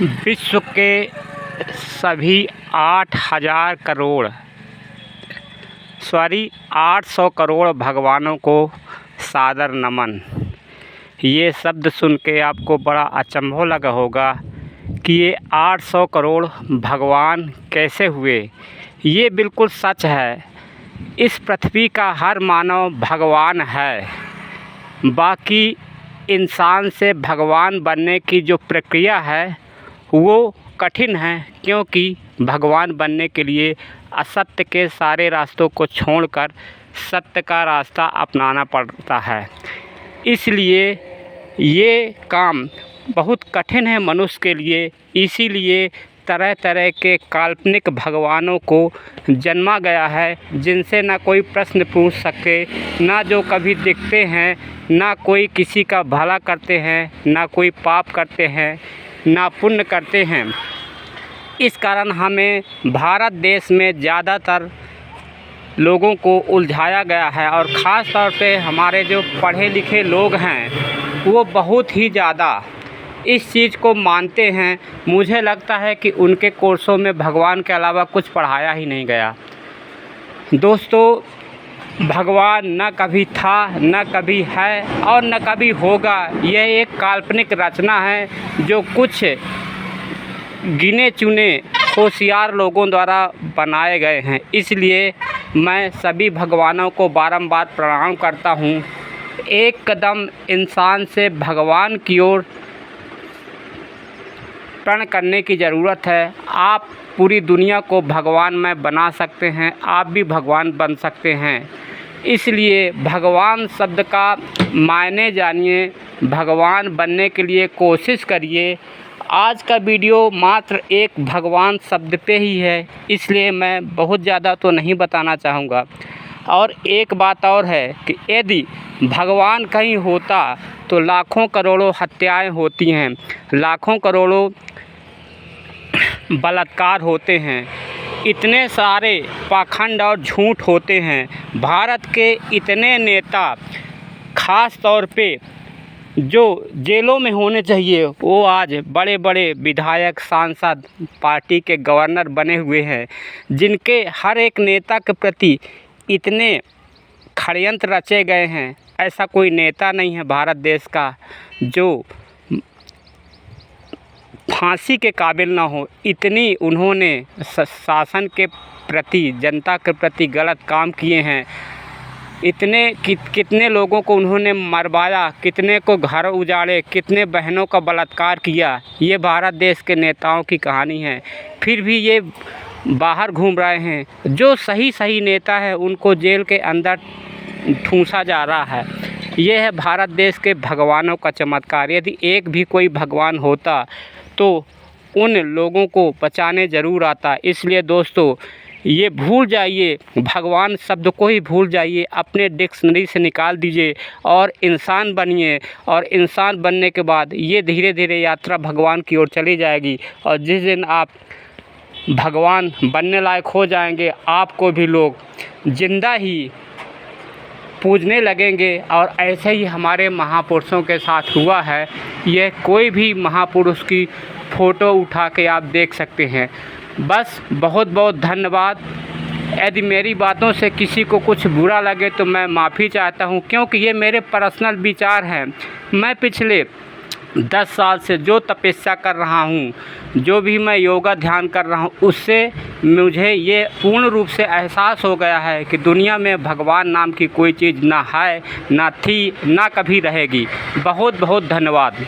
विश्व के सभी 800 करोड़ भगवानों को सादर नमन। ये शब्द सुन के आपको बड़ा अचंभव लगा होगा कि ये 800 करोड़ भगवान कैसे हुए। ये बिल्कुल सच है। इस पृथ्वी का हर मानव भगवान है। बाकी इंसान से भगवान बनने की जो प्रक्रिया है वो कठिन है, क्योंकि भगवान बनने के लिए असत्य के सारे रास्तों को छोड़कर सत्य का रास्ता अपनाना पड़ता है। इसलिए ये काम बहुत कठिन है मनुष्य के लिए। इसीलिए तरह तरह के काल्पनिक भगवानों को जन्मा गया है, जिनसे ना कोई प्रश्न पूछ सके, ना जो कभी दिखते हैं, ना कोई किसी का भला करते हैं, ना कोई पाप करते हैं, ना पुण्य करते हैं। इस कारण हमें भारत देश में ज़्यादातर लोगों को उलझाया गया है, और ख़ास तौर पे हमारे जो पढ़े लिखे लोग हैं वो बहुत ही ज़्यादा इस चीज़ को मानते हैं। मुझे लगता है कि उनके कोर्सों में भगवान के अलावा कुछ पढ़ाया ही नहीं गया। दोस्तों, भगवान न कभी था, न कभी है और न कभी होगा। यह एक काल्पनिक रचना है जो कुछ गिने चुने होशियार लोगों द्वारा बनाए गए हैं। इसलिए मैं सभी भगवानों को बारंबार प्रणाम करता हूँ। एक कदम इंसान से भगवान की ओर प्रण करने की ज़रूरत है। आप पूरी दुनिया को भगवान में बना सकते हैं, आप भी भगवान बन सकते हैं। इसलिए भगवान शब्द का मायने जानिए, भगवान बनने के लिए कोशिश करिए। आज का वीडियो मात्र एक भगवान शब्द पे ही है, इसलिए मैं बहुत ज़्यादा तो नहीं बताना चाहूँगा। और एक बात और है कि यदि भगवान कहीं होता तो लाखों करोड़ों हत्याएं होती हैं, लाखों करोड़ों बलात्कार होते हैं, इतने सारे पाखंड और झूठ होते हैं। भारत के इतने नेता, ख़ास तौर पे जो जेलों में होने चाहिए, वो आज बड़े बड़े विधायक, सांसद, पार्टी के गवर्नर बने हुए हैं, जिनके हर एक नेता के प्रति इतने षड्यंत्र रचे गए हैं। ऐसा कोई नेता नहीं है भारत देश का जो फांसी के काबिल ना हो। इतनी उन्होंने शासन के प्रति, जनता के प्रति गलत काम किए हैं। कितने लोगों को उन्होंने मरवाया, कितने को घर उजाड़े, कितने बहनों का बलात्कार किया। ये भारत देश के नेताओं की कहानी है। फिर भी ये बाहर घूम रहे हैं। जो सही नेता है उनको जेल के अंदर ठूंसा जा रहा है। ये है भारत देश के भगवानों का चमत्कार। यदि एक भी कोई भगवान होता तो उन लोगों को बचाने ज़रूर आता। इसलिए दोस्तों, ये भूल जाइए, भगवान शब्द को ही भूल जाइए, अपने डिक्शनरी से निकाल दीजिए और इंसान बनिए। और इंसान बनने के बाद ये धीरे धीरे यात्रा भगवान की ओर चली जाएगी। और जिस दिन आप भगवान बनने लायक हो जाएंगे, आपको भी लोग जिंदा ही पूजने लगेंगे। और ऐसे ही हमारे महापुरुषों के साथ हुआ है। यह कोई भी महापुरुष की फ़ोटो उठा के आप देख सकते हैं। बस बहुत बहुत धन्यवाद। यदि मेरी बातों से किसी को कुछ बुरा लगे तो मैं माफ़ी चाहता हूं, क्योंकि ये मेरे पर्सनल विचार हैं। मैं पिछले 10 साल से जो तपस्या कर रहा हूँ, जो भी मैं योगा ध्यान कर रहा हूँ, उससे मुझे ये पूर्ण रूप से एहसास हो गया है कि दुनिया में भगवान नाम की कोई चीज़ ना है, ना थी, ना कभी रहेगी। बहुत बहुत धन्यवाद।